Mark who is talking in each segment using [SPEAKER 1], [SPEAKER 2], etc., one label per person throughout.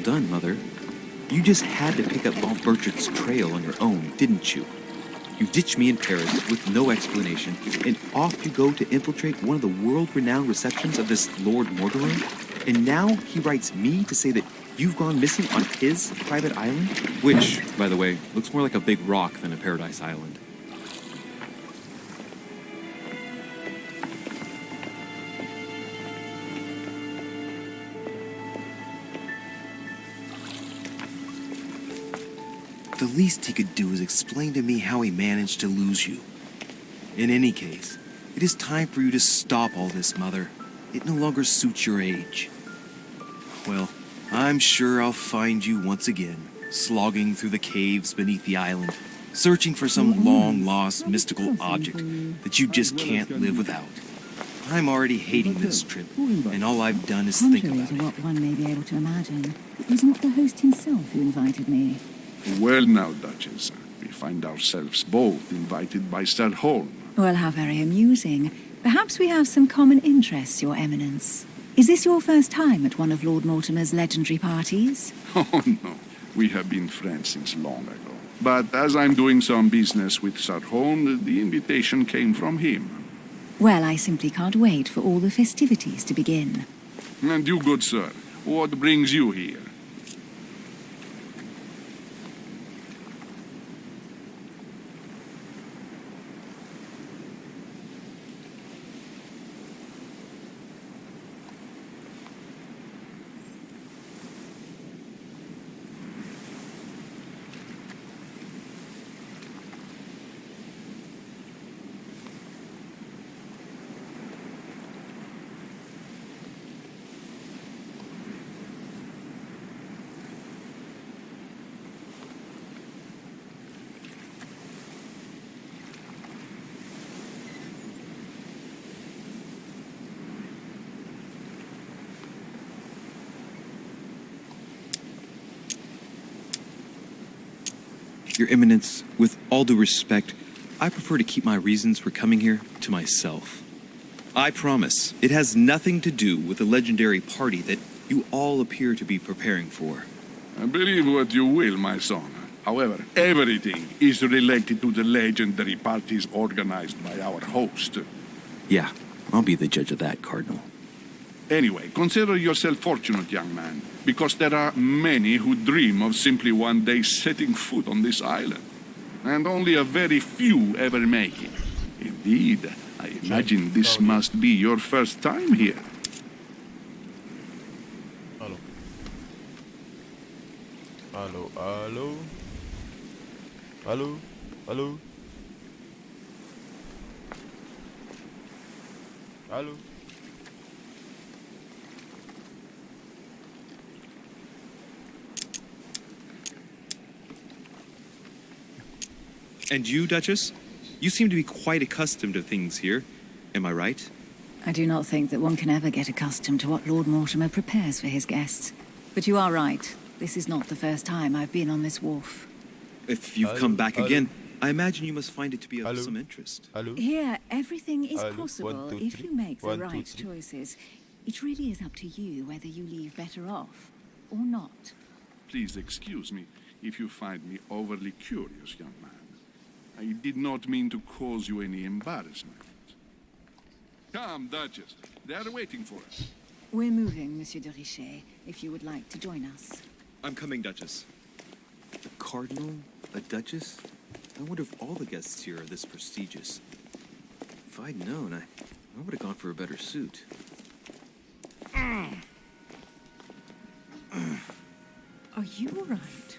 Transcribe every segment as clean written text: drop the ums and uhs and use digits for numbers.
[SPEAKER 1] done, Mother. You just had to pick up Von Burchard's trail on your own, didn't you? You ditch me in Paris with no explanation, and off you go to infiltrate one of the world-renowned receptions of this Lord Mortimer? And now he writes me to say that you've gone missing on his private island? Which, by the way, looks more like a big rock than a paradise island.
[SPEAKER 2] The least he could do is explain to me how he managed to lose you. In any case, it is time for you to stop all this, Mother. It no longer suits your age. Well, I'm sure I'll find you once again, slogging through the caves beneath the island, searching for some long-lost mystical object that you just can't live without. I'm already hating this trip, and all I've done is think
[SPEAKER 3] Contrary
[SPEAKER 2] about
[SPEAKER 3] to
[SPEAKER 2] it.
[SPEAKER 3] what one may be able to imagine, it was not the host himself who invited me.
[SPEAKER 4] Well now, Duchess, we find ourselves both invited by Sir Holm.
[SPEAKER 3] Well, how very amusing. Perhaps we have some common interests, Your Eminence. Is this your first time at one of Lord Mortimer's legendary parties?
[SPEAKER 4] Oh no, we have been friends since long ago. But as I'm doing some business with Sir Holm, the invitation came from him.
[SPEAKER 3] Well, I simply can't wait for all the festivities to begin.
[SPEAKER 4] And you, good sir, what brings you here?
[SPEAKER 1] Your Eminence, with all due respect, I prefer to keep my reasons for coming here to myself. I promise, it has nothing to do with the legendary party that you all appear to be preparing for.
[SPEAKER 4] Believe what you will, my son. However, everything is related to the legendary parties organized by our host.
[SPEAKER 1] Yeah, I'll be the judge of that, Cardinal.
[SPEAKER 4] Anyway, consider yourself fortunate, young man, because there are many who dream of simply one day setting foot on this island. And only a very few ever make it. Indeed, I imagine this must be your first time here.
[SPEAKER 5] Aló. Aló, aló. Aló, aló. Aló.
[SPEAKER 1] And you, Duchess? You seem to be quite accustomed to things here. Am I right?
[SPEAKER 3] I do not think that one can ever get accustomed to what Lord Mortimer prepares for his guests. But you are right. This is not the first time I've been on this wharf.
[SPEAKER 1] If you've
[SPEAKER 5] Hello,
[SPEAKER 1] come back
[SPEAKER 5] hello.
[SPEAKER 1] again, I imagine you must find it to be of
[SPEAKER 5] Hello.
[SPEAKER 1] some interest.
[SPEAKER 5] Aló.
[SPEAKER 3] Here, everything is
[SPEAKER 5] Hello.
[SPEAKER 3] possible
[SPEAKER 5] 1, 2,
[SPEAKER 3] if
[SPEAKER 5] 3.
[SPEAKER 3] you make the
[SPEAKER 5] 1, 2,
[SPEAKER 3] right
[SPEAKER 5] 3.
[SPEAKER 3] choices. It really is up to you whether you leave better off or not.
[SPEAKER 4] Please excuse me if you find me overly curious, young man. I did not mean to cause you any embarrassment. Come, Duchess. They are waiting for us.
[SPEAKER 3] We're moving, Monsieur de Richet, if you would like to join us.
[SPEAKER 1] I'm coming, Duchess. A cardinal? A duchess? I wonder if all the guests here are this prestigious. If I'd known, I would have gone for a better suit.
[SPEAKER 3] Are you all right?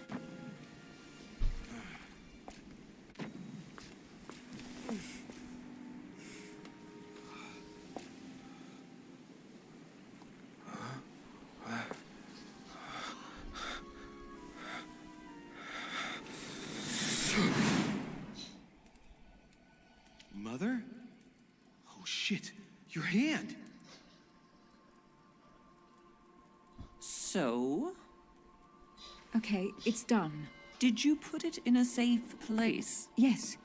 [SPEAKER 1] Mother? Oh, shit. Your hand.
[SPEAKER 6] So,
[SPEAKER 3] Okay, it's done.
[SPEAKER 6] did you put it in a safe place?
[SPEAKER 3] Yes.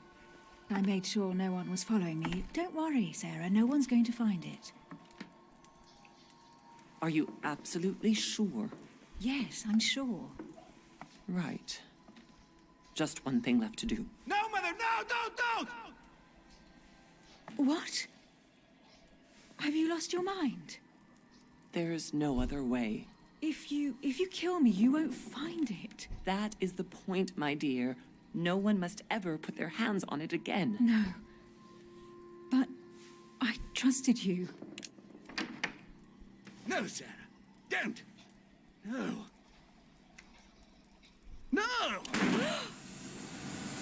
[SPEAKER 3] I made sure no one was following me. Don't worry, Sarah. No one's going to find it.
[SPEAKER 6] Are you absolutely sure?
[SPEAKER 3] Yes, I'm sure.
[SPEAKER 6] Right. Just one thing left to do.
[SPEAKER 2] No, Mother, no, don't!
[SPEAKER 3] What? Have you lost your mind?
[SPEAKER 6] There's no other way.
[SPEAKER 3] If you kill me, you won't find it.
[SPEAKER 6] That is the point, my dear. No one must ever put their hands on it again.
[SPEAKER 3] No. But I trusted you.
[SPEAKER 2] No, Sarah, don't! No. No!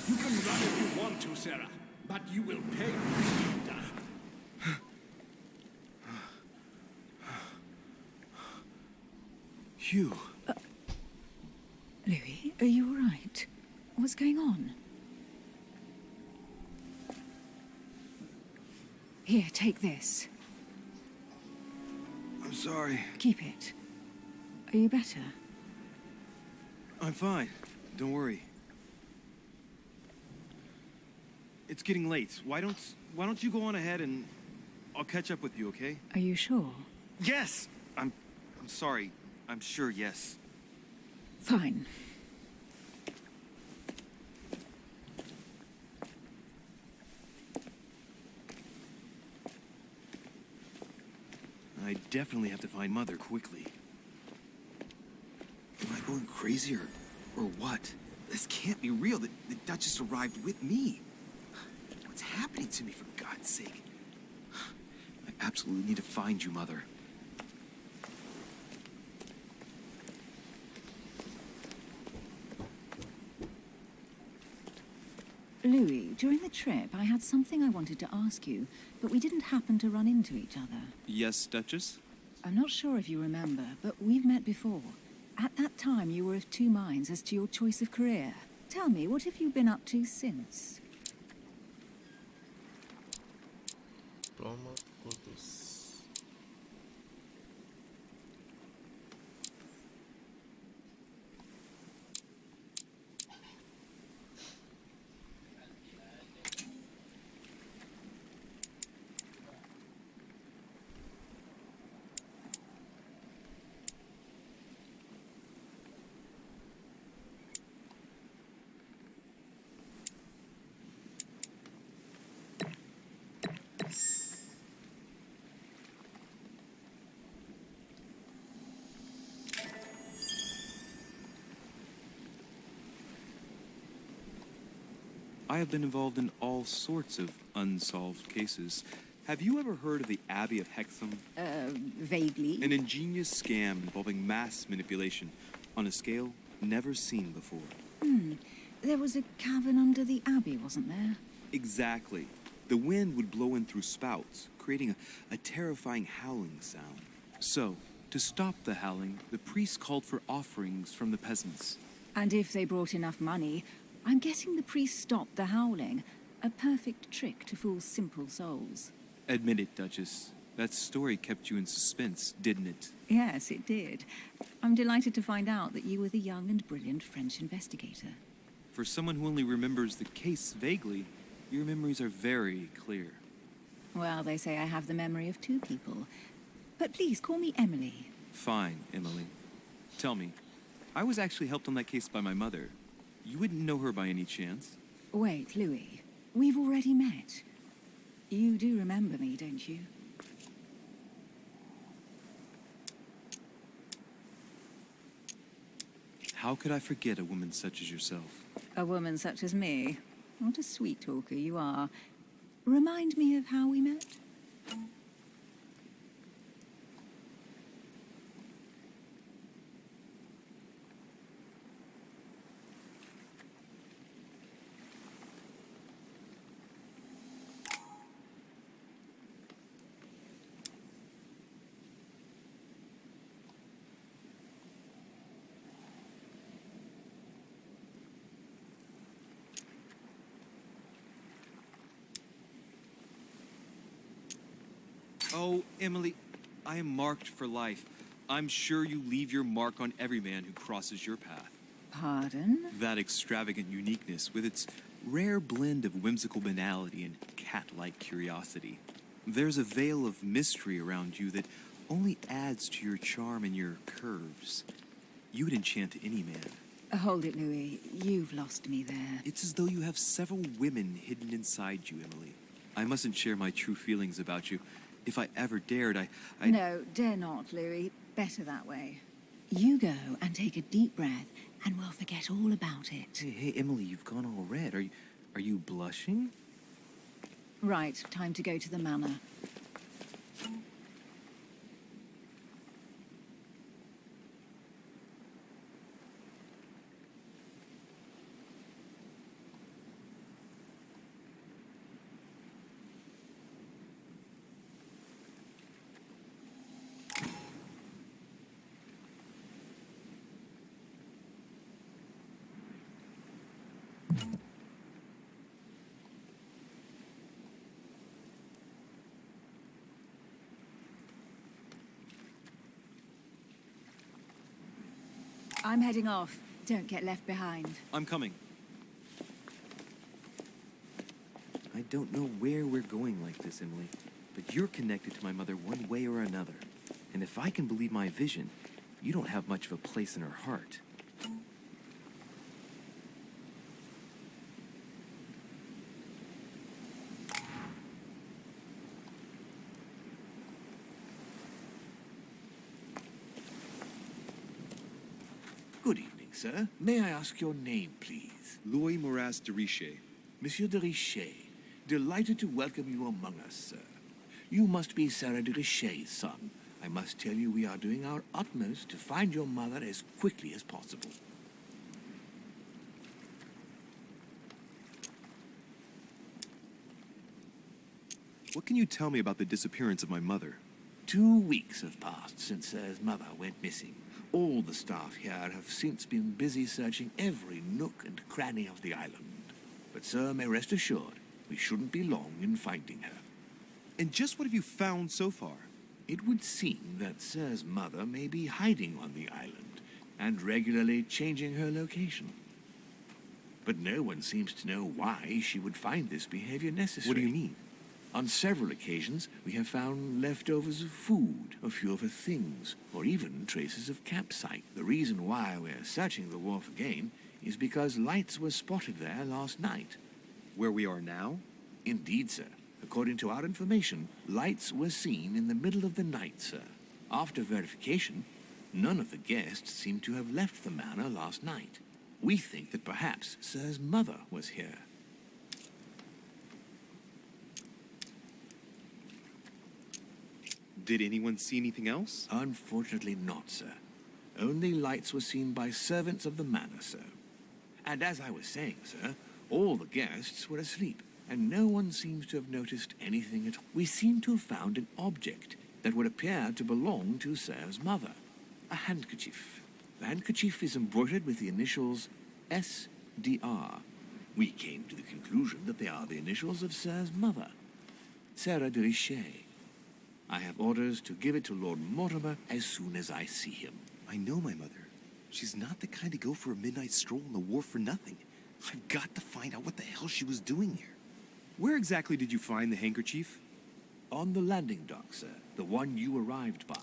[SPEAKER 2] You can run if you want to, Sarah, but you will pay when you die. Hugh.
[SPEAKER 3] Louis, are you all right? What's going on? Here, take this.
[SPEAKER 2] I'm sorry.
[SPEAKER 3] Keep it. Are you better?
[SPEAKER 2] I'm fine. Don't worry. It's getting late. Why don't you go on ahead and I'll catch up with you, okay?
[SPEAKER 3] Are you sure?
[SPEAKER 2] Yes! I'm sorry. I'm sure, yes.
[SPEAKER 3] Fine.
[SPEAKER 2] I definitely have to find Mother quickly.
[SPEAKER 1] Am I going crazy or what? This can't be real. The Duchess arrived with me. What's happening to me, for God's sake? I absolutely need to find you, Mother.
[SPEAKER 3] Louis, during the trip, I had something I wanted to ask you, but we didn't happen to run into each other.
[SPEAKER 1] Yes, Duchess?
[SPEAKER 3] I'm not sure if you remember, but we've met before. At that time, you were of two minds as to your choice of career. Tell me, what have you been up to since?
[SPEAKER 5] Toma todos.
[SPEAKER 1] I have been involved in all sorts of unsolved cases. Have you ever heard of the Abbey of Hexham?
[SPEAKER 3] Vaguely.
[SPEAKER 1] An ingenious scam involving mass manipulation on a scale never seen before.
[SPEAKER 3] There was a cavern under the abbey, wasn't there?
[SPEAKER 1] Exactly. The wind would blow in through spouts, creating a terrifying howling sound. So, to stop the howling, the priests called for offerings from the peasants.
[SPEAKER 3] And if they brought enough money, I'm guessing the priest stopped the howling. A perfect trick to fool simple souls.
[SPEAKER 1] Admit it, Duchess. That story kept you in suspense, didn't it?
[SPEAKER 3] Yes, it did. I'm delighted to find out that you were the young and brilliant French investigator.
[SPEAKER 1] For someone who only remembers the case vaguely, your memories are very clear.
[SPEAKER 3] Well, they say I have the memory of two people. But please, call me Emily.
[SPEAKER 1] Fine, Emily. Tell me, I was actually helped on that case by my mother. You wouldn't know her by any chance?
[SPEAKER 3] Wait, Louis. We've already met. You do remember me, don't you?
[SPEAKER 1] How could I forget a woman such as yourself?
[SPEAKER 3] A woman such as me. What a sweet talker you are. Remind me of how we met?
[SPEAKER 1] Oh, Emily, I am marked for life. I'm sure you leave your mark on every man who crosses your path.
[SPEAKER 3] Pardon?
[SPEAKER 1] That extravagant uniqueness, with its rare blend of whimsical banality and cat-like curiosity. There's a veil of mystery around you that only adds to your charm and your curves. You would enchant any man.
[SPEAKER 3] Hold it, Louis. You've lost me there.
[SPEAKER 1] It's as though you have several women hidden inside you, Emily. I mustn't share my true feelings about you. If I ever dared, I...
[SPEAKER 3] No, dare not, Louis. Better that way. You go and take a deep breath, and we'll forget all about it.
[SPEAKER 1] Hey, Emily, you've gone all red. Are you blushing?
[SPEAKER 3] Right, time to go to the manor. I'm heading off. Don't get left behind.
[SPEAKER 1] I'm coming. I don't know where we're going like this, Emily, but you're connected to my mother one way or another. And if I can believe my vision, you don't have much of a place in her heart.
[SPEAKER 7] Good evening, sir. May I ask your name, please?
[SPEAKER 2] Louis Moras de Richer.
[SPEAKER 7] Monsieur de Richer. Delighted to welcome you among us, sir. You must be Sarah de Richer's son. I must tell you we are doing our utmost to find your mother as quickly as possible.
[SPEAKER 2] What can you tell me about the disappearance of my mother?
[SPEAKER 7] 2 weeks have passed since Sir's mother went missing. All the staff here have since been busy searching every nook and cranny of the island. But Sir may rest assured, we shouldn't be long in finding her.
[SPEAKER 2] And just what have you found so far?
[SPEAKER 7] It would seem that Sir's mother may be hiding on the island and regularly changing her location. But no one seems to know why she would find this behavior necessary.
[SPEAKER 2] What do you mean?
[SPEAKER 7] On several occasions, we have found leftovers of food, a few of her things, or even traces of campsite. The reason why we're searching the wharf again is because lights were spotted there last night.
[SPEAKER 2] Where we are now?
[SPEAKER 7] Indeed, sir. According to our information, lights were seen in the middle of the night, sir. After verification, none of the guests seem to have left the manor last night. We think that perhaps Sir's mother was here.
[SPEAKER 2] Did anyone see anything else?
[SPEAKER 7] Unfortunately not, sir. Only lights were seen by servants of the manor, sir. And as I was saying, sir, all the guests were asleep, and no one seems to have noticed anything at all. We seem to have found an object that would appear to belong to Sir's mother. A handkerchief. The handkerchief is embroidered with the initials S.D.R. We came to the conclusion that they are the initials of Sir's mother, Sarah de Richer. I have orders to give it to Lord Mortimer as soon as I see him.
[SPEAKER 2] I know my mother. She's not the kind to go for a midnight stroll on the wharf for nothing. I've got to find out what the hell she was doing here. Where exactly did you find the handkerchief?
[SPEAKER 7] On the landing dock, sir. The one you arrived by.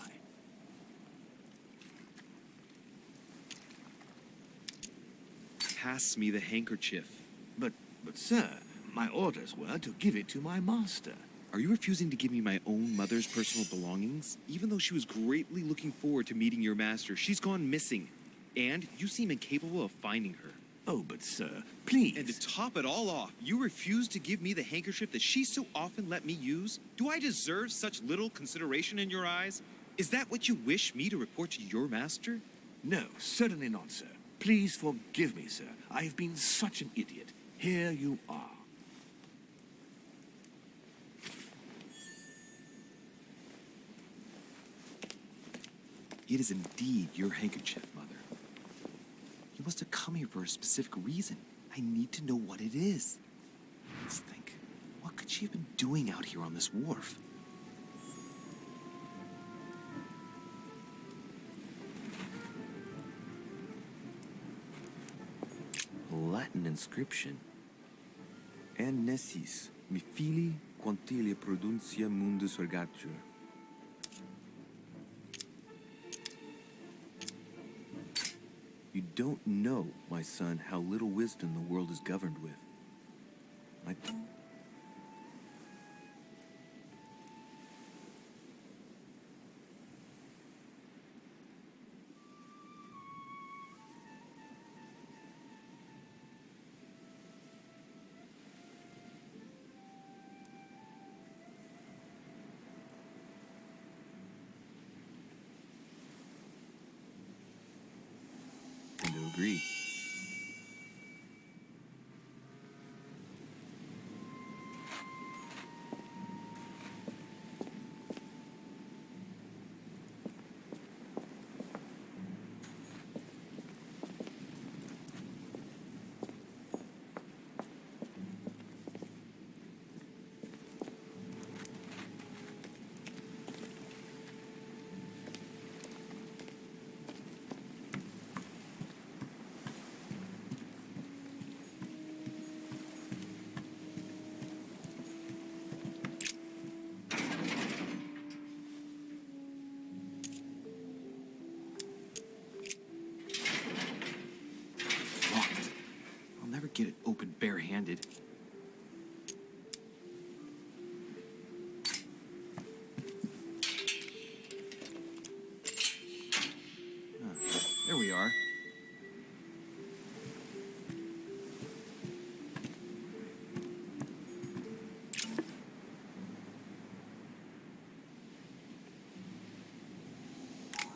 [SPEAKER 2] Pass me the handkerchief.
[SPEAKER 7] But, sir, my orders were to give it to my master.
[SPEAKER 2] Are you refusing to give me my own mother's personal belongings? Even though she was greatly looking forward to meeting your master, she's gone missing. And you seem incapable of finding her.
[SPEAKER 7] Oh, but sir, please.
[SPEAKER 2] And to top it all off, you refuse to give me the handkerchief that she so often let me use? Do I deserve such little consideration in your eyes? Is that what you wish me to report to your master?
[SPEAKER 7] No, certainly not, sir. Please forgive me, sir. I have been such an idiot. Here you are.
[SPEAKER 2] It is indeed your handkerchief, Mother. You must have come here for a specific reason. I need to know what it is. Let's think. What could she have been doing out here on this wharf?
[SPEAKER 1] A Latin inscription. En nessis, mi fili, quantilia produncia mundus ergatur. You don't know, my son, how little wisdom the world is governed with. I... tend to agree. Locked. I'll never get it open barehanded. There we are.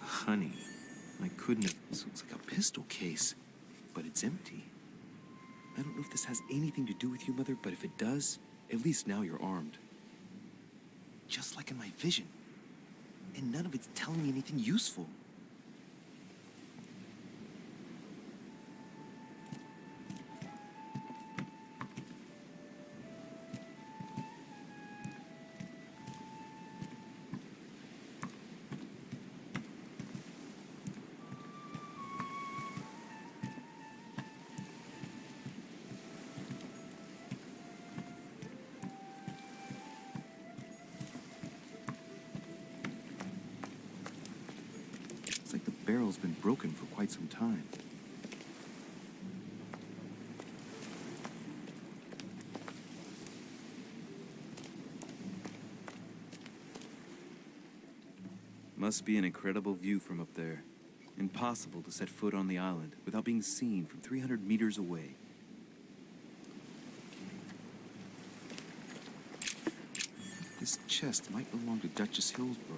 [SPEAKER 1] Honey, I couldn't have... This looks like a pistol case, but it's empty. I don't know if this has anything to do with you, Mother, but if it does, at least now you're armed. Just like in my vision. And none of it's telling me anything useful. It's like the barrel's been broken for quite some time. Must be an incredible view from up there. Impossible to set foot on the island without being seen from 300 meters away. This chest might belong to Duchess Hillsborough.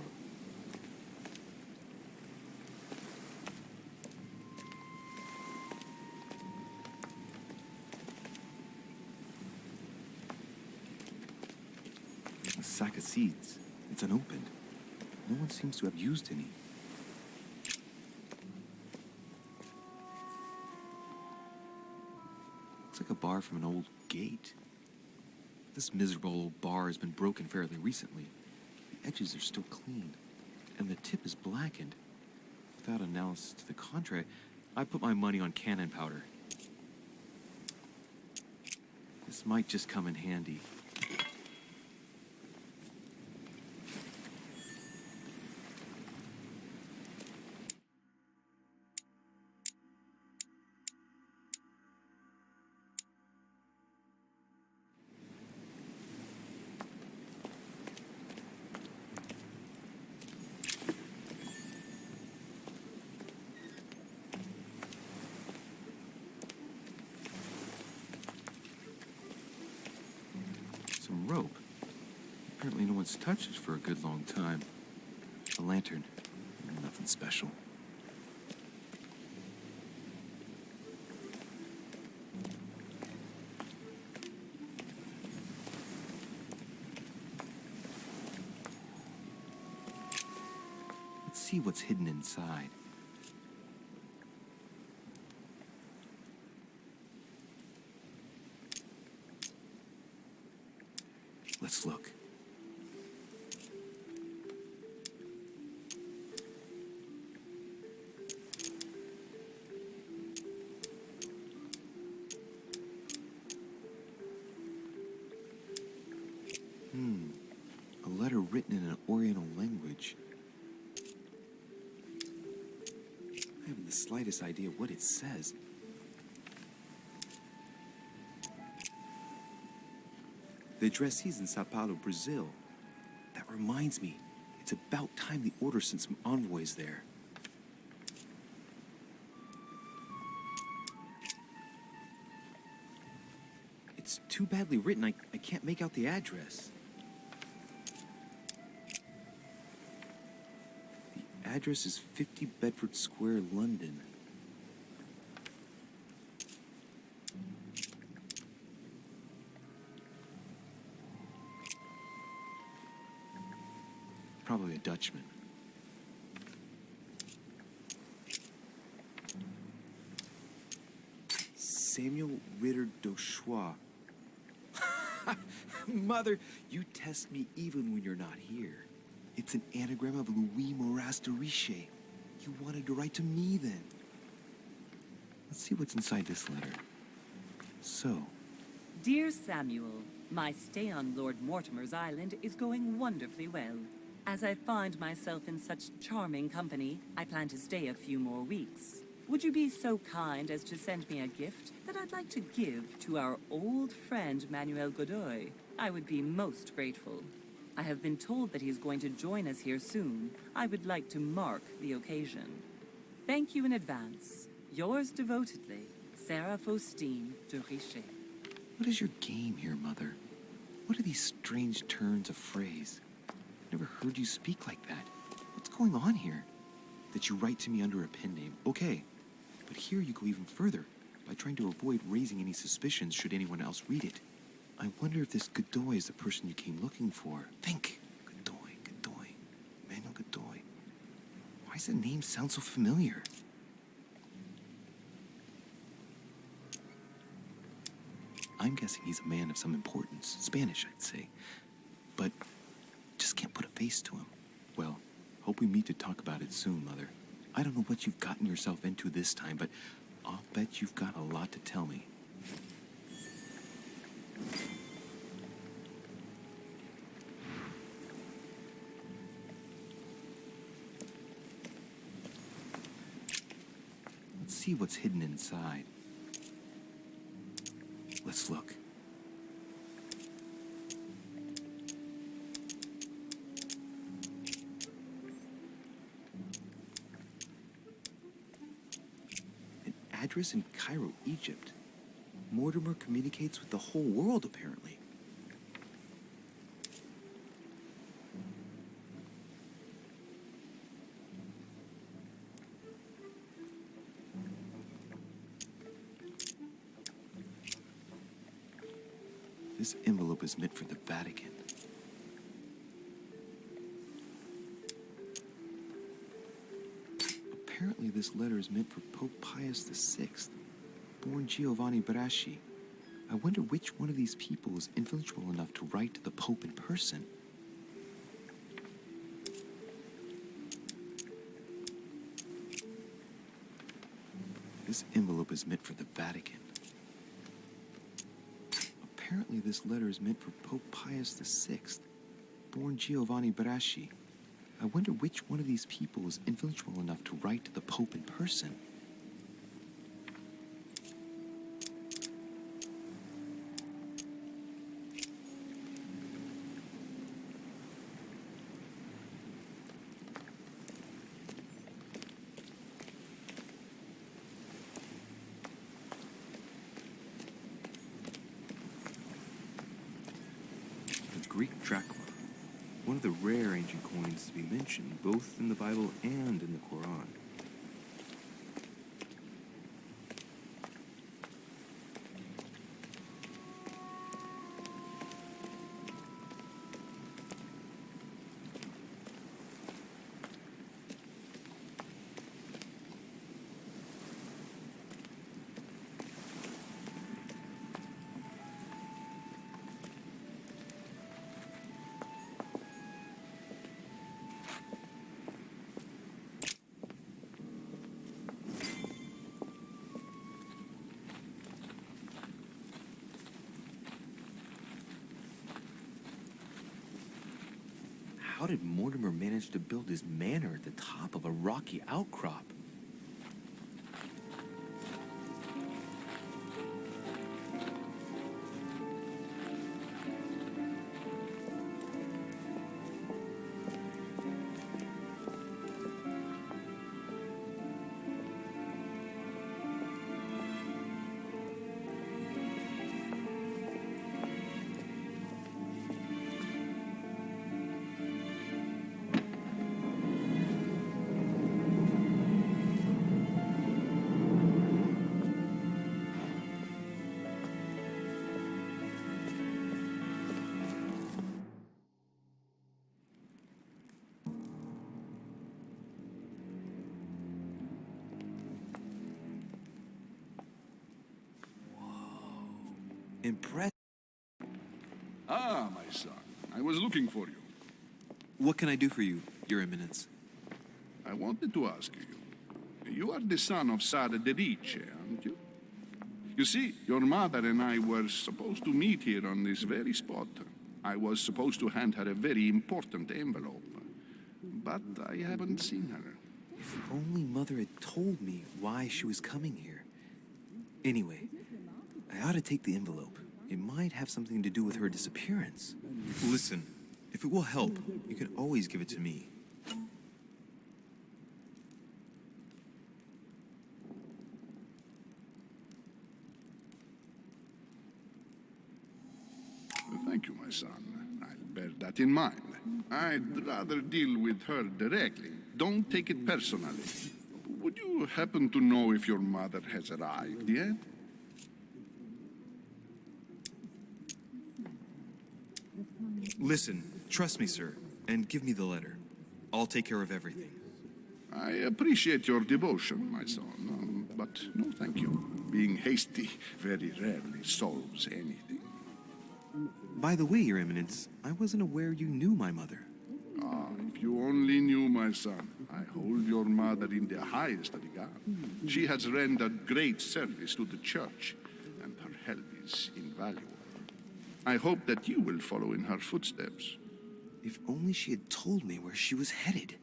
[SPEAKER 1] A sack of seeds. It's unopened. No one seems to have used any. Looks like a bar from an old gate. This miserable old bar has been broken fairly recently. The edges are still clean, and the tip is blackened. Without analysis to the contrary, I put my money on cannon powder. This might just come in handy. Some rope. Apparently no one's touched it for a good long time. A lantern. Nothing special. Let's see what's hidden inside. Let's look. A letter written in an Oriental language. I have the slightest idea what it says. The address is in Sao Paulo, Brazil. That reminds me, it's about time the Order sent some envoys there. It's too badly written, I can't make out the address. The address is 50 Bedford Square, London. Probably a Dutchman. Samuel Ritter Dauchois. Mother, you test me even when you're not here. It's an anagram of Louis Moras de Riche. You wanted to write to me then. Let's see what's inside this letter. So,
[SPEAKER 6] Dear Samuel, my stay on Lord Mortimer's island is going wonderfully well. As I find myself in such charming company, I plan to stay a few more weeks. Would you be so kind as to send me a gift that I'd like to give to our old friend Manuel Godoy? I would be most grateful. I have been told that he's going to join us here soon. I would like to mark the occasion. Thank you in advance. Yours devotedly, Sarah Faustine de Riche.
[SPEAKER 1] what is your game here, Mother? What are these strange turns of phrase? Never heard you speak like that. What's going on here? That you write to me under a pen name, okay. But here you go even further, by trying to avoid raising any suspicions should anyone else read it. I wonder if this Godoy is the person you came looking for. Think! Godoy. Manuel Godoy. Why does the name sound so familiar? I'm guessing he's a man of some importance. Spanish, I'd say. But just can't put a face to him. Well, hope we meet to talk about it soon, Mother. I don't know what you've gotten yourself into this time, but I'll bet you've got a lot to tell me. Let's see what's hidden inside. Let's look. An address in Cairo, Egypt. Mortimer communicates with the whole world, apparently. This envelope is meant for the Vatican. Apparently, this letter is meant for Pope Pius VI, born Giovanni Braschi. I wonder which one of these people is influential enough to write to the Pope in person. This envelope is meant for the Vatican. Apparently, this letter is meant for Pope Pius VI, born Giovanni Braschi. I wonder which one of these people is influential enough to write to the Pope in person. Greek drachma, one of the rare ancient coins to be mentioned both in the Bible and in the Quran. How did Mortimer manage to build his manor at the top of a rocky outcrop?
[SPEAKER 2] Impressive.
[SPEAKER 4] Ah, my son, I was looking for you.
[SPEAKER 2] What can I do for you, Your Eminence?
[SPEAKER 4] I wanted to ask you. You are the son of Sara de Rice, aren't you? You see, your mother and I were supposed to meet here on this very spot. I was supposed to hand her a very important envelope. But I haven't seen her.
[SPEAKER 2] If only Mother had told me why she was coming here. Anyway, I ought to take the envelope. It might have something to do with her disappearance. Listen, if it will help, you can always give it to me.
[SPEAKER 4] Thank you, my son. I'll bear that in mind. I'd rather deal with her directly. Don't take it personally. Would you happen to know if your mother has arrived yet?
[SPEAKER 2] Listen, trust me, sir, and give me the letter. I'll take care of everything.
[SPEAKER 4] I appreciate your devotion, my son, but no thank you. Being hasty very rarely solves anything.
[SPEAKER 2] By the way, Your Eminence, I wasn't aware you knew my mother.
[SPEAKER 4] Ah, if you only knew, my son. I hold your mother in the highest regard. She has rendered great service to the church, and her help is invaluable. I hope that you will follow in her footsteps.
[SPEAKER 2] If only she had told me where she was headed.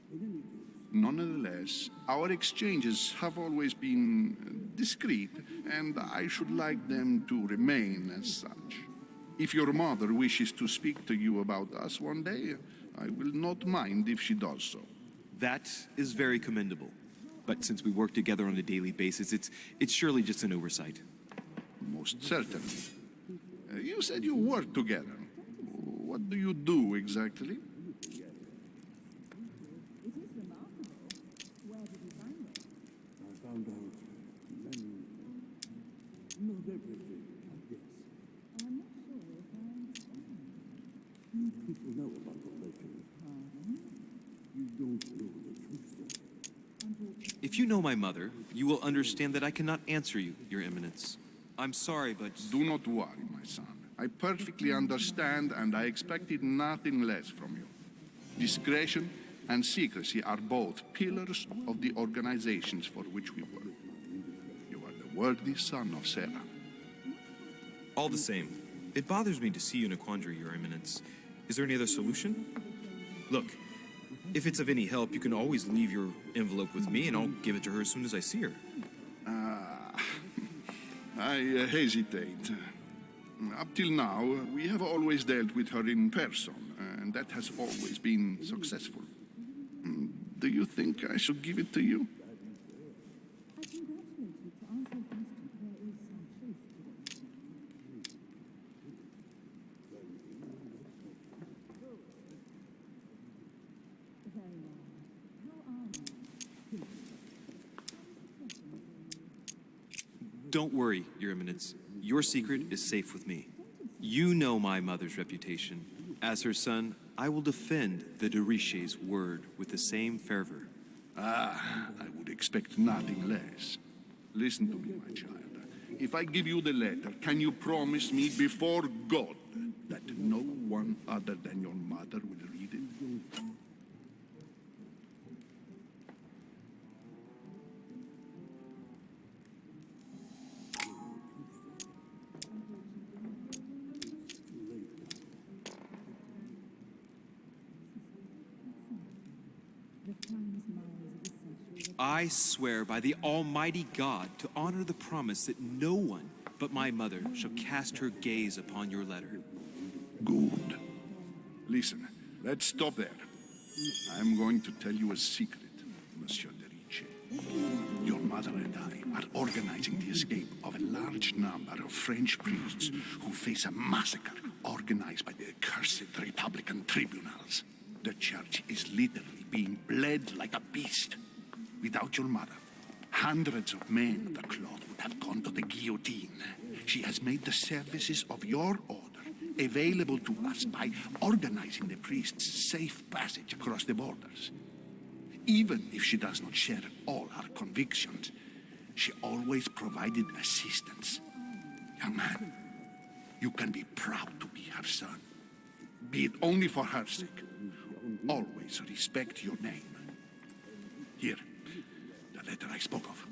[SPEAKER 4] Nonetheless, our exchanges have always been discreet, and I should like them to remain as such. If your mother wishes to speak to you about us one day, I will not mind if she does so.
[SPEAKER 2] That is very commendable. But since we work together on a daily basis, it's surely just an oversight.
[SPEAKER 4] Most certainly. You said you work together. What do you do exactly?
[SPEAKER 2] If you know my mother, you will understand that I cannot answer you, Your Eminence. I'm sorry, but...
[SPEAKER 4] Do not worry, my son. I perfectly understand, and I expected nothing less from you. Discretion and secrecy are both pillars of the organizations for which we work. You are the worthy son of Sarah.
[SPEAKER 2] All the same, it bothers me to see you in a quandary, Your Eminence. Is there any other solution? Look, if it's of any help, you can always leave your envelope with me, and I'll give it to her as soon as I see her.
[SPEAKER 4] I hesitate. Up till now, we have always dealt with her in person, and that has always been successful. Do you think I should give it to you?
[SPEAKER 2] Don't worry, Your Eminence. Your secret is safe with me. You know my mother's reputation. As her son, I will defend the de Riche's word with the same fervor.
[SPEAKER 4] Ah, I would expect nothing less. Listen to me, my child. If I give you the letter, can you promise me before God that no one other than your mother will read it?
[SPEAKER 2] I swear by the Almighty God to honor the promise that no one but my mother shall cast her gaze upon your letter.
[SPEAKER 4] Good. Listen, let's stop there. I'm going to tell you a secret, Monsieur de Riche. Your mother and I are organizing the escape of a large number of French priests who face a massacre organized by the accursed Republican tribunals. The church is literally being bled like a beast. Without your mother, hundreds of men of the cloth would have gone to the guillotine. She has made the services of your order available to us by organizing the priests' safe passage across the borders. Even if she does not share all our convictions, she always provided assistance. Young man, you can be proud to be her son. Be it only for her sake. Always respect your name. Here, the letter I spoke of.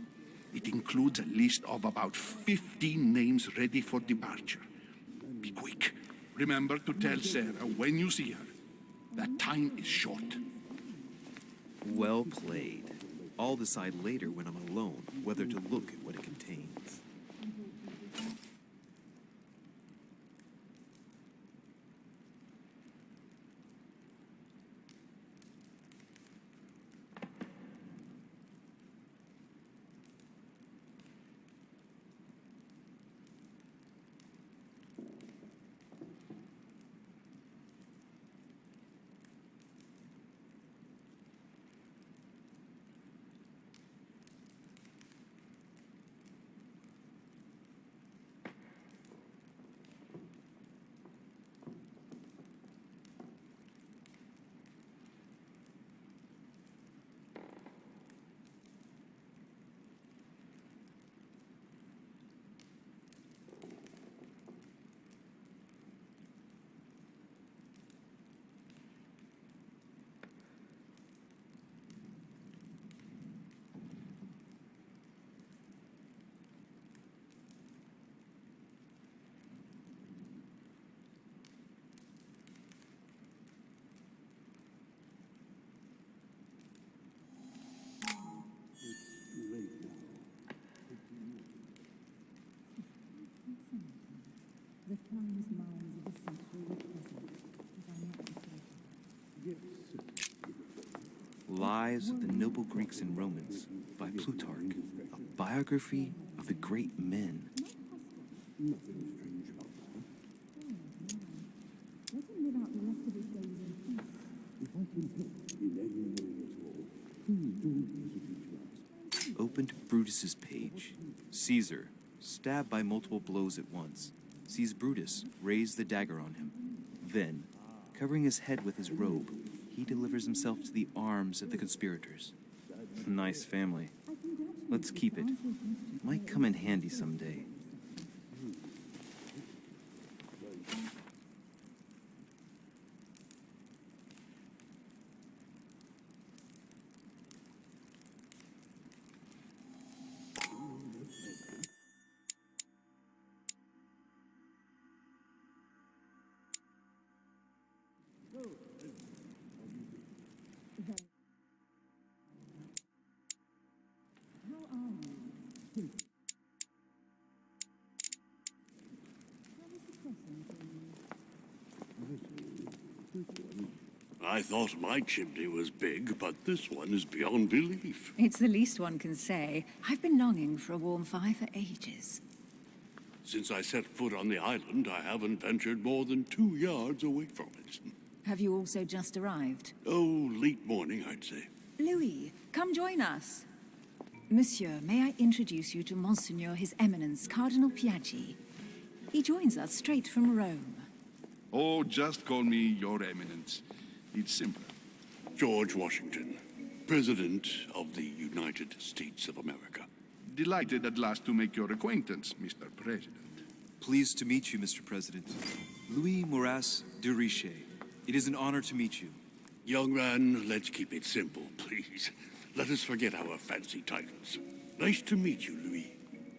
[SPEAKER 4] It includes a list of about 15 names ready for departure. Be quick. Remember to tell Sarah when you see her that time is short.
[SPEAKER 1] Well played. I'll decide later when I'm alone whether to look at what it contains.
[SPEAKER 3] The finest minds of the century were present, if I'm not mistaken.
[SPEAKER 1] Lives of the Noble Greeks and Romans by Plutarch, a biography of the great men.
[SPEAKER 3] Let him live out the rest of his days in peace.
[SPEAKER 8] If I can help in any way at all, please don't hesitate to ask.
[SPEAKER 1] Open to Brutus's page. Caesar, stabbed by multiple blows at once, sees Brutus raise the dagger on him. Then, covering his head with his robe, he delivers himself to the arms of the conspirators. Nice family. Let's keep it. Might come in handy someday.
[SPEAKER 8] I thought my chimney was big, but this one is beyond belief.
[SPEAKER 3] It's the least one can say. I've been longing for a warm fire for ages.
[SPEAKER 8] Since I set foot on the island, I haven't ventured more than 2 yards away from it.
[SPEAKER 3] Have you also just arrived?
[SPEAKER 8] Oh, late morning, I'd say.
[SPEAKER 3] Louis, come join us. Monsieur, may I introduce you to Monseigneur His Eminence, Cardinal Piaggi. He joins us straight from Rome.
[SPEAKER 4] Oh, just call me Your Eminence. It's simpler.
[SPEAKER 8] George Washington, President of the United States of America.
[SPEAKER 4] Delighted at last to make your acquaintance, Mr. President.
[SPEAKER 1] Pleased to meet you, Mr. President. Louis Maurras de Richet. It is an honor to meet you.
[SPEAKER 8] Young man, let's keep it simple, please. Let us forget our fancy titles. Nice to meet you, Louis.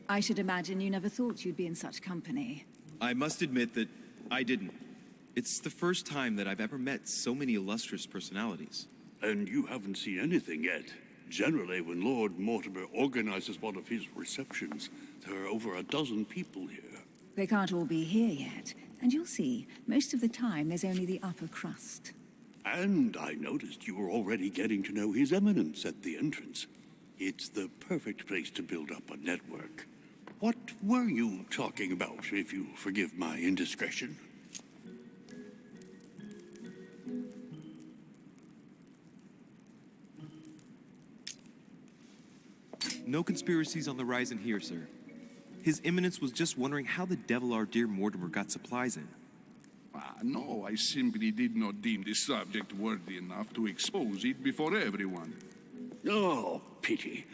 [SPEAKER 3] I should imagine you never thought you'd be in such company.
[SPEAKER 1] I must admit that I didn't. It's the first time that I've ever met so many illustrious personalities.
[SPEAKER 8] And you haven't seen anything yet. Generally, when Lord Mortimer organizes one of his receptions, there are over a dozen people here.
[SPEAKER 3] They can't all be here yet, and you'll see, most of the time there's only the upper crust.
[SPEAKER 8] And I noticed you were already getting to know His Eminence at the entrance. It's the perfect place to build up a network. What were you talking about, if you forgive my indiscretion?
[SPEAKER 1] No conspiracies on the horizon here, sir. His Eminence was just wondering how the devil our dear Mortimer got supplies in.
[SPEAKER 4] No, I simply did not deem this subject worthy enough to expose it before everyone.
[SPEAKER 8] Oh, pity.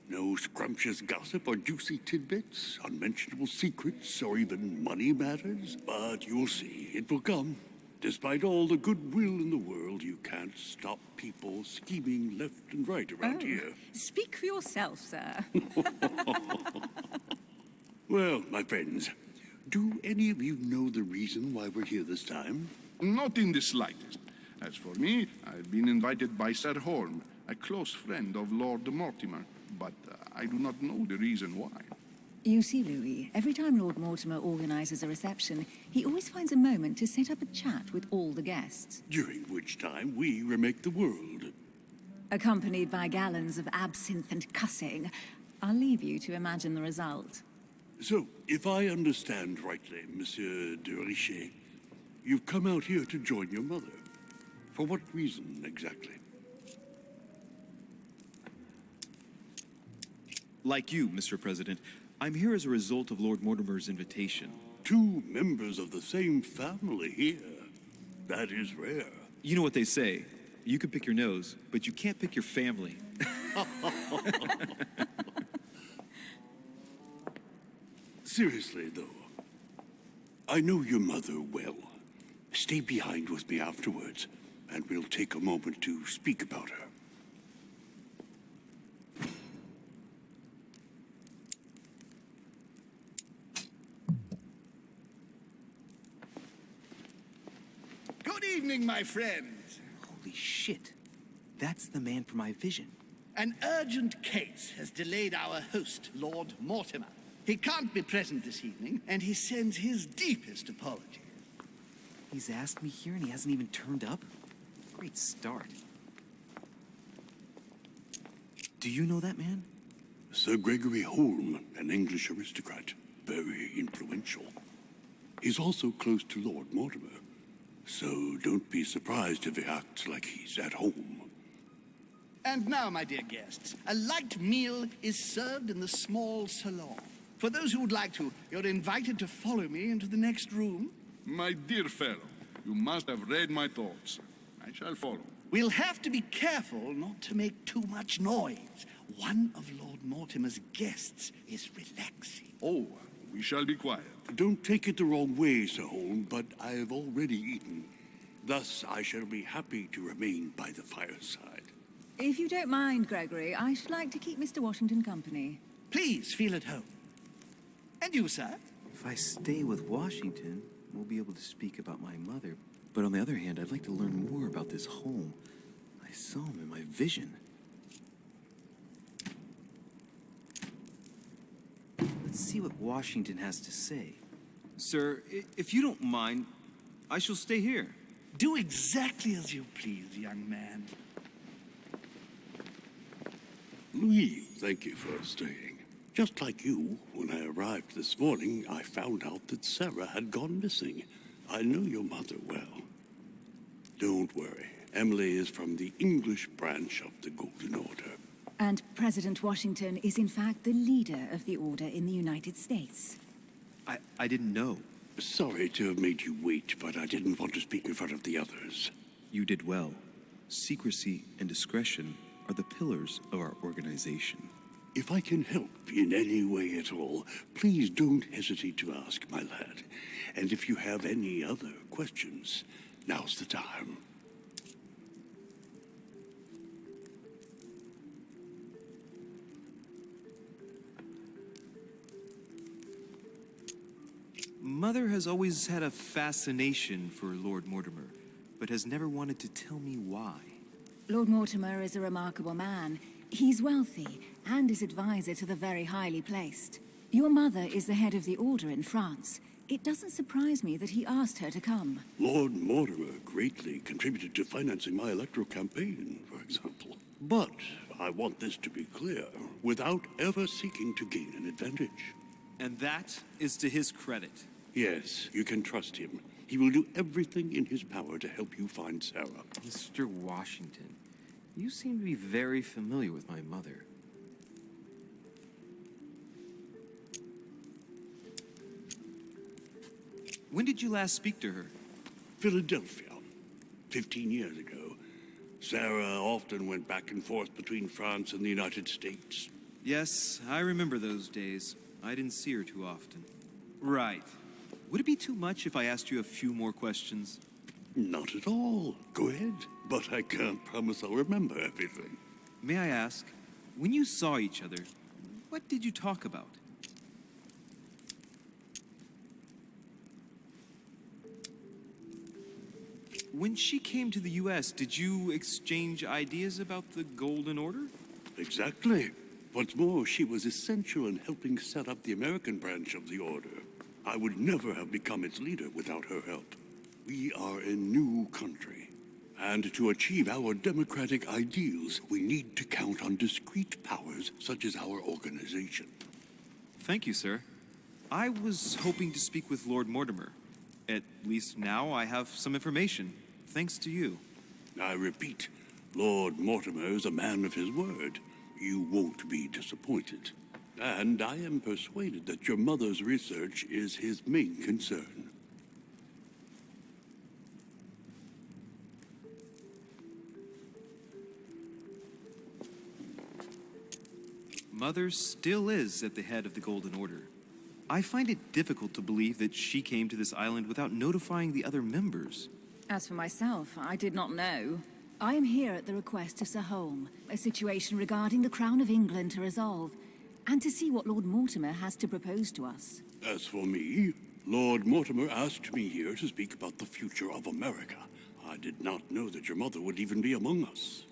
[SPEAKER 8] No scrumptious gossip or juicy tidbits, unmentionable secrets, or even money matters. But you'll see, it will come. Despite all the goodwill in the world, you can't stop people scheming left and right around here.
[SPEAKER 3] Speak for yourself, sir.
[SPEAKER 8] Well, my friends, do any of you know the reason why we're here this time?
[SPEAKER 4] Not in the slightest. As for me, I've been invited by Sir Holm, a close friend of Lord Mortimer, but I do not know the reason why.
[SPEAKER 3] You see, Louis, every time Lord Mortimer organizes a reception, he always finds a moment to set up a chat with all the guests,
[SPEAKER 8] During which time we remake the world.
[SPEAKER 3] accompanied by gallons of absinthe and cussing. I'll leave you to imagine the result.
[SPEAKER 8] So, if I understand rightly, Monsieur de Richet, you've come out here to join your mother. For what reason, exactly?
[SPEAKER 1] Like you, Mr. President, I'm here as a result of Lord Mortimer's invitation.
[SPEAKER 8] 2 members of the same family here. That is rare.
[SPEAKER 1] You know what they say. You can pick your nose, but you can't pick your family.
[SPEAKER 8] Seriously, though, I know your mother well. Stay behind with me afterwards, and we'll take a moment to speak about her.
[SPEAKER 9] Good evening, my friends.
[SPEAKER 2] Holy shit. That's the man from my vision.
[SPEAKER 9] An urgent case has delayed our host, Lord Mortimer. He can't be present this evening, and he sends his deepest apologies.
[SPEAKER 2] He's asked me here and he hasn't even turned up? Great start. Do you know that man?
[SPEAKER 8] Sir Gregory Holm, an English aristocrat, very influential. He's also close to Lord Mortimer, so don't be surprised if he acts like he's at home.
[SPEAKER 9] And now, my dear guests, a light meal is served in the small salon. For those who would like to, you're invited to follow me into the next room.
[SPEAKER 4] My dear fellow, you must have read my thoughts. I shall follow.
[SPEAKER 9] We'll have to be careful not to make too much noise. One of Lord Mortimer's guests is relaxing.
[SPEAKER 4] Oh, we shall be quiet.
[SPEAKER 8] Don't take it the wrong way, Sir Holm, but I have already eaten. Thus, I shall be happy to remain by the fireside.
[SPEAKER 3] If you don't mind, Gregory, I should like to keep Mr. Washington company.
[SPEAKER 9] Please feel at home. And you, sir?
[SPEAKER 2] If I stay with Washington, we'll be able to speak about my mother. But on the other hand, I'd like to learn more about this Holm. I saw him in my vision. Let's see what Washington has to say.
[SPEAKER 1] Sir, if you don't mind, I shall stay here.
[SPEAKER 9] Do exactly as you please, young man.
[SPEAKER 8] Louis, thank you for staying. Just like you, when I arrived this morning, I found out that Sarah had gone missing. I know your mother well. Don't worry. Emily is from the English branch of the Golden Order.
[SPEAKER 3] And President Washington is in fact the leader of the Order in the United States.
[SPEAKER 1] I didn't know.
[SPEAKER 8] Sorry to have made you wait, but I didn't want to speak in front of the others.
[SPEAKER 1] You did well. Secrecy and discretion are the pillars of our organization.
[SPEAKER 8] If I can help in any way at all, please don't hesitate to ask, my lad. And if you have any other questions, now's the time.
[SPEAKER 1] Mother has always had a fascination for Lord Mortimer, but has never wanted to tell me why.
[SPEAKER 3] Lord Mortimer is a remarkable man. He's wealthy and is advisor to the very highly placed. Your mother is the head of the Order in France. It doesn't surprise me that he asked her to come.
[SPEAKER 8] Lord Mortimer greatly contributed to financing my electoral campaign, for example. But I want this to be clear, without ever seeking to gain an advantage.
[SPEAKER 1] And that is to his credit.
[SPEAKER 8] Yes, you can trust him. He will do everything in his power to help you find Sarah.
[SPEAKER 2] Mr. Washington, you seem to be very familiar with my mother.
[SPEAKER 1] When did you last speak to her?
[SPEAKER 8] Philadelphia, 15 years ago. Sarah often went back and forth between France and the United States.
[SPEAKER 2] Yes, I remember those days. I didn't see her too often. Right. Would it be too much if I asked you a few more questions?
[SPEAKER 8] Not at all. Go ahead. But I can't promise I'll remember everything.
[SPEAKER 2] May I ask, when you saw each other, what did you talk about? When she came to the U.S., did you exchange ideas about the Golden Order?
[SPEAKER 8] Exactly. What's more, she was essential in helping set up the American branch of the Order. I would never have become its leader without her help. We are a new country, and to achieve our democratic ideals, we need to count on discrete powers such as our organization.
[SPEAKER 2] Thank you, sir. I was hoping to speak with Lord Mortimer. At least now I have some information, thanks to you.
[SPEAKER 8] I repeat, Lord Mortimer is a man of his word. You won't be disappointed. And I am persuaded that your mother's research is his main concern.
[SPEAKER 2] Mother still is at the head of the Golden Order. I find it difficult to believe that she came to this island without notifying the other members.
[SPEAKER 3] As for myself, I did not know. I am here at the request of Sir Holm, a situation regarding the Crown of England to resolve, and to see what Lord Mortimer has to propose to us.
[SPEAKER 8] As for me, Lord Mortimer asked me here to speak about the future of America. I did not know that your mother would even be among us.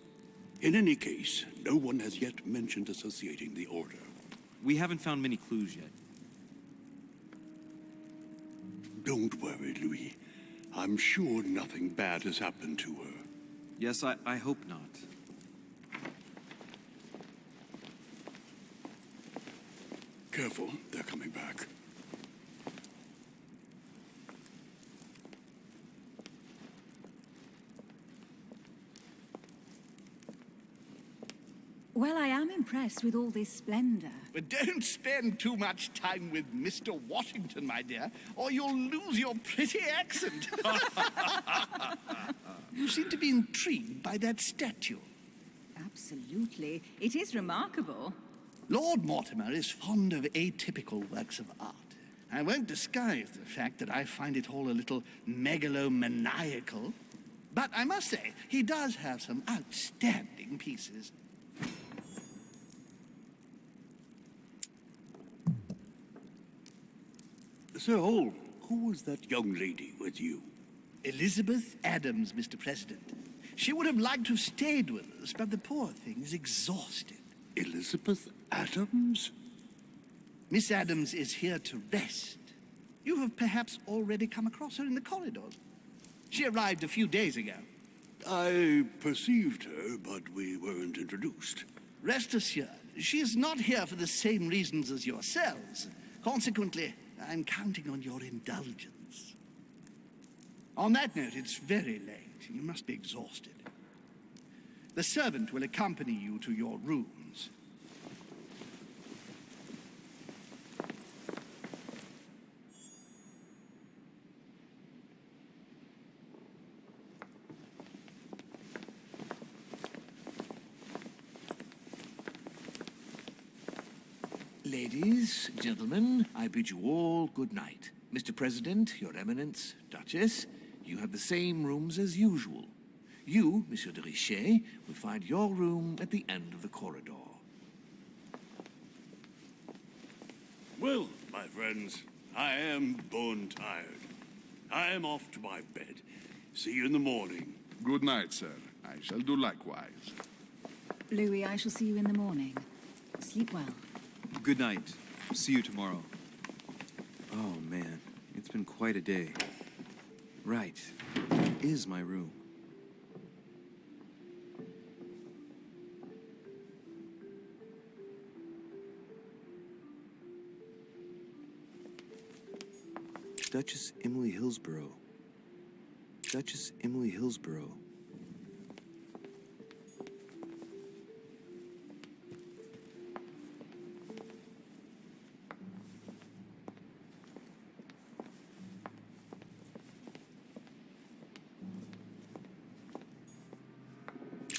[SPEAKER 8] In any case, no one has yet mentioned associating the Order.
[SPEAKER 2] We haven't found many clues yet.
[SPEAKER 8] Don't worry, Louis. I'm sure nothing bad has happened to her.
[SPEAKER 2] Yes, I hope not.
[SPEAKER 8] Careful, they're coming back.
[SPEAKER 3] Well, I am impressed with all this splendor.
[SPEAKER 9] But don't spend too much time with Mr. Washington, my dear, or you'll lose your pretty accent. You seem to be intrigued by that statue.
[SPEAKER 3] Absolutely. It is remarkable.
[SPEAKER 9] Lord Mortimer is fond of atypical works of art. I won't disguise the fact that I find it all a little megalomaniacal. But I must say, he does have some outstanding pieces.
[SPEAKER 8] Sir Holm, who was that young lady with you?
[SPEAKER 9] Elizabeth Adams, Mr. President. She would have liked to have stayed with us, but the poor thing is exhausted.
[SPEAKER 8] Elizabeth Adams?
[SPEAKER 9] Miss Adams is here to rest. You have perhaps already come across her in the corridors. She arrived a few days ago.
[SPEAKER 8] I perceived her, but we weren't introduced.
[SPEAKER 9] Rest assured, she is not here for the same reasons as yourselves. Consequently, I'm counting on your indulgence. On that note, it's very late. You must be exhausted. The servant will accompany you to your rooms.
[SPEAKER 7] Ladies, gentlemen, I bid you all good night. Mr. President, Your Eminence, Duchess, you have the same rooms as usual. You, Monsieur de Richet, will find your room at the end of the corridor.
[SPEAKER 8] Well, my friends, I am bone tired. I am off to my bed. See you in the morning.
[SPEAKER 4] Good night, sir. I shall do likewise.
[SPEAKER 3] Louis, I shall see you in the morning. Sleep well.
[SPEAKER 2] Good night. See you tomorrow. Oh, man. It's been quite a day. Right. Where is my room? Duchess Emily Hillsborough. Duchess Emily Hillsborough.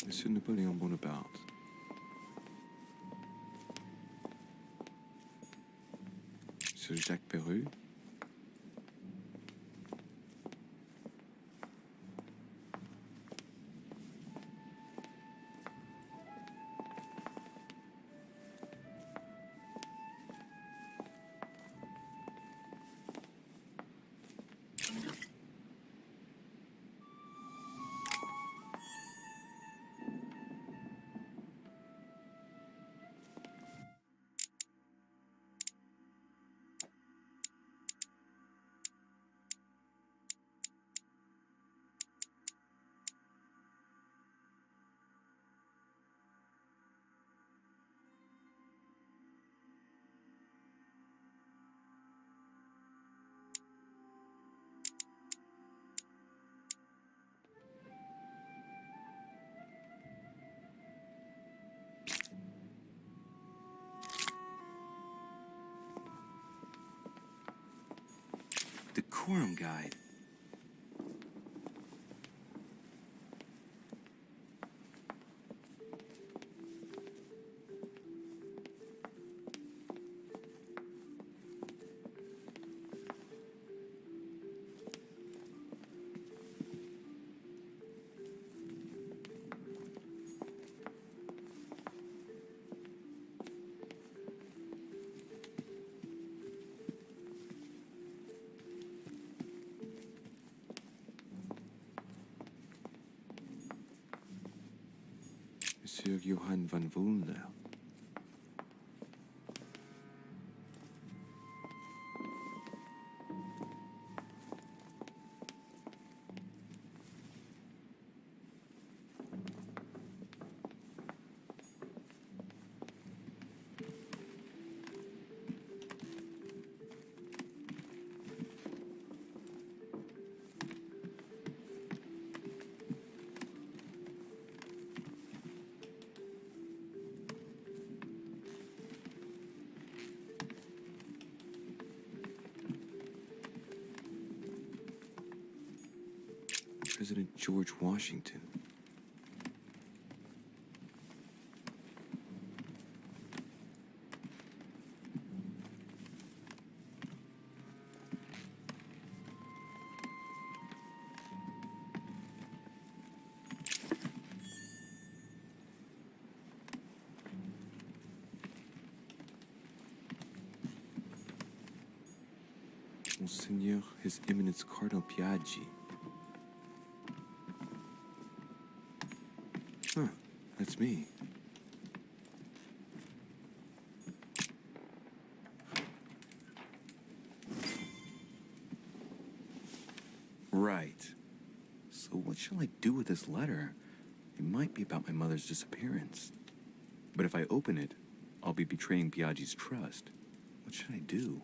[SPEAKER 2] Monsieur Napoléon Bonaparte.
[SPEAKER 1] Jacques Peru?
[SPEAKER 2] Decorum guide. Monsieur Johann van Woolner. President George Washington. Monseigneur, His Eminence Cardinal Piaggi. Huh, that's me. Right. So what shall I do with this letter? It might be about my mother's disappearance. But if I open it, I'll be betraying Piaggi's trust. What should I do?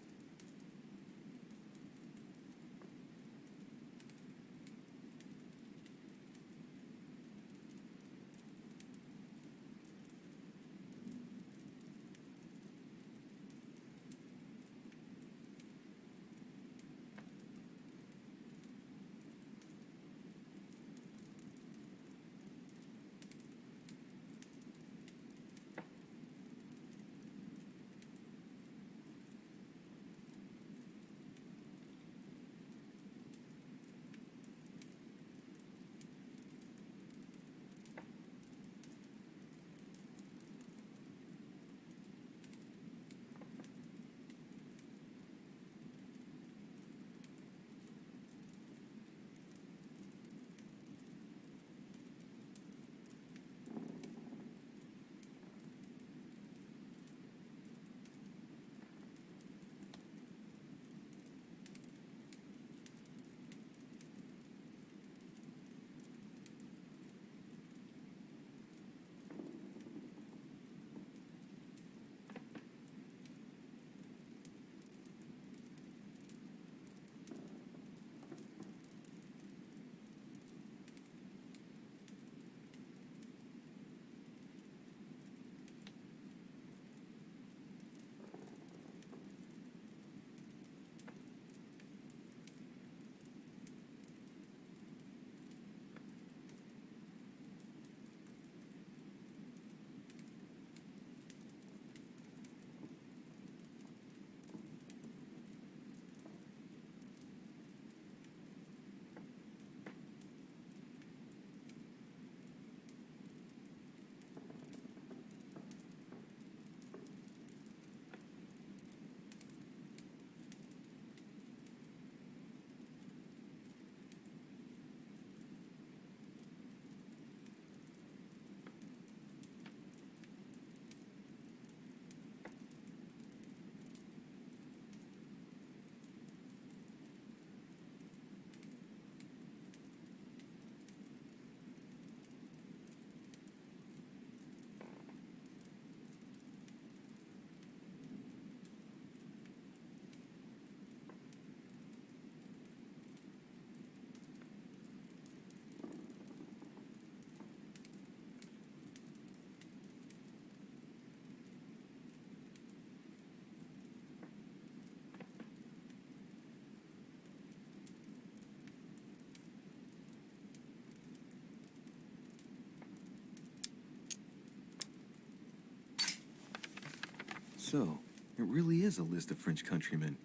[SPEAKER 1] so. It really is a list of French countrymen.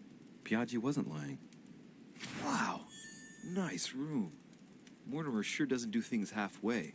[SPEAKER 1] Piaggi wasn't lying. Wow. Nice room. Mortimer sure doesn't do things halfway.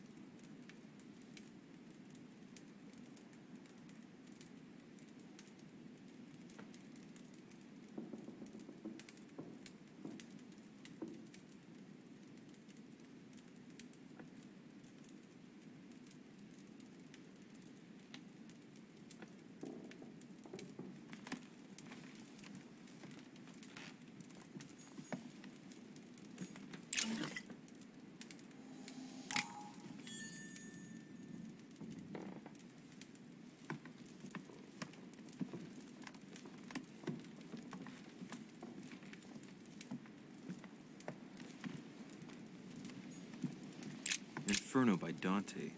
[SPEAKER 1] Inferno by Dante.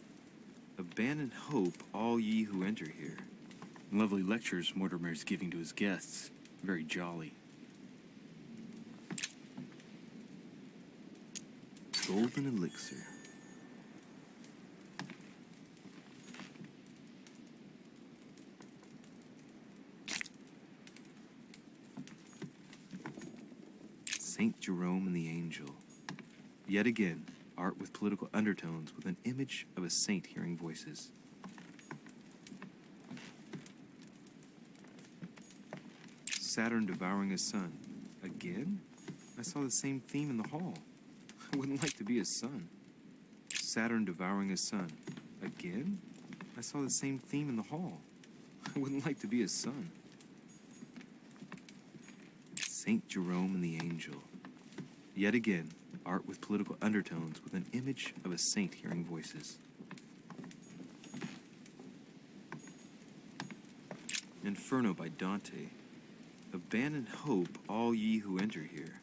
[SPEAKER 1] Abandon hope, all ye who enter here. Lovely lectures Mortimer is giving to his guests. Very jolly. Golden elixir. Saint Jerome and the Angel. Yet again, art with political undertones with an image of a saint hearing voices. Saturn devouring a sun. Again? I saw the same theme in the hall. I wouldn't like to be a sun. Saturn devouring a sun. Again? I saw the same theme in the hall. I wouldn't like to be a sun. Saint Jerome and the Angel. Yet again, art with political undertones with an image of a saint hearing voices. Inferno by Dante. Abandon hope, all ye who enter here.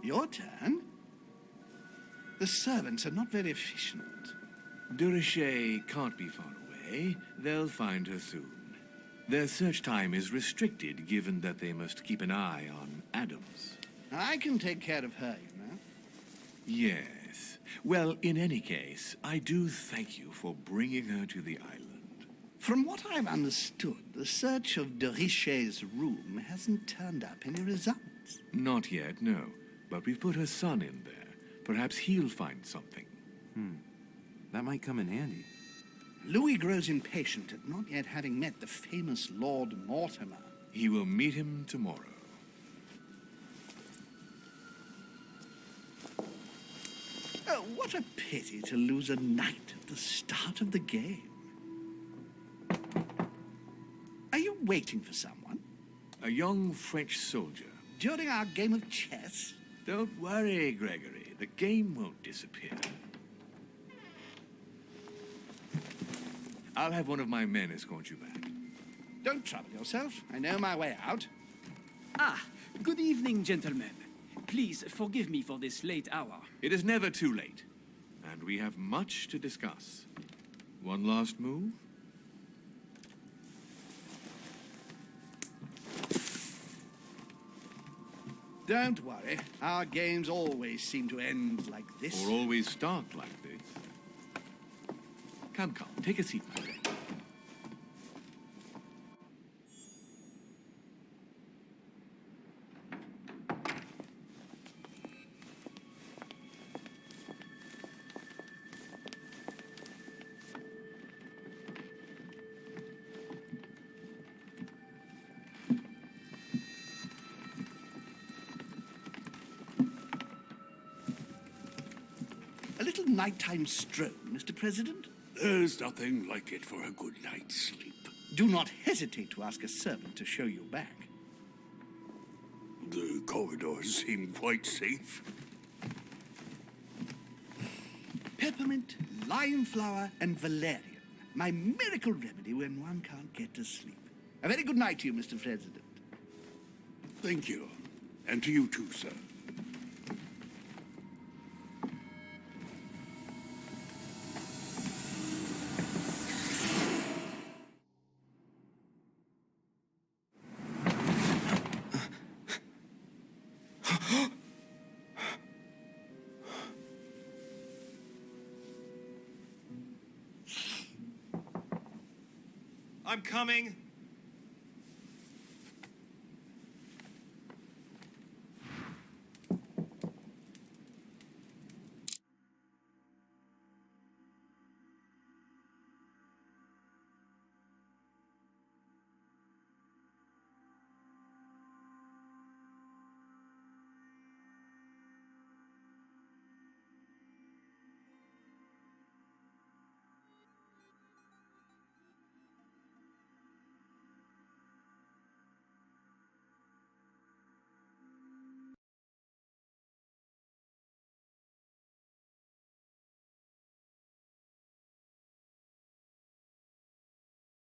[SPEAKER 9] Your turn? The servants are not very efficient.
[SPEAKER 7] Durocher can't be far away. They'll find her soon. Their search time is restricted, given that they must keep an eye on Adams.
[SPEAKER 9] I can take care of her, you know.
[SPEAKER 7] Yes. Well, in any case, I do thank you for bringing her to the island.
[SPEAKER 9] From what I've understood, the search of de Richet's room hasn't turned up any results.
[SPEAKER 7] Not yet, no. But we've put her son in there. Perhaps he'll find something.
[SPEAKER 2] That might come in handy.
[SPEAKER 9] Louis grows impatient at not yet having met the famous Lord Mortimer.
[SPEAKER 7] He will meet him tomorrow.
[SPEAKER 9] Oh, what a pity to lose a knight at the start of the game. Are you waiting for someone?
[SPEAKER 7] A young French soldier.
[SPEAKER 9] During our game of chess?
[SPEAKER 7] Don't worry, Gregory. The game won't disappear. I'll have one of my men escort you back.
[SPEAKER 9] Don't trouble yourself. I know my way out.
[SPEAKER 10] Ah, good evening, gentlemen. Please forgive me for this late hour.
[SPEAKER 7] It is never too late. And we have much to discuss. One last move?
[SPEAKER 9] Don't worry. Our games always seem to end like this.
[SPEAKER 7] Or always start like this? Come, come. Take a seat, my friend.
[SPEAKER 9] A little nighttime stroll, Mr. President?
[SPEAKER 8] There's nothing like it for a good night's sleep.
[SPEAKER 9] Do not hesitate to ask a servant to show you back.
[SPEAKER 8] The corridors seem quite safe.
[SPEAKER 9] Peppermint, lime flower, and valerian. My miracle remedy when one can't get to sleep. A very good night to you, Mr. President.
[SPEAKER 8] Thank you. And to you too, sir.
[SPEAKER 2] I'm coming.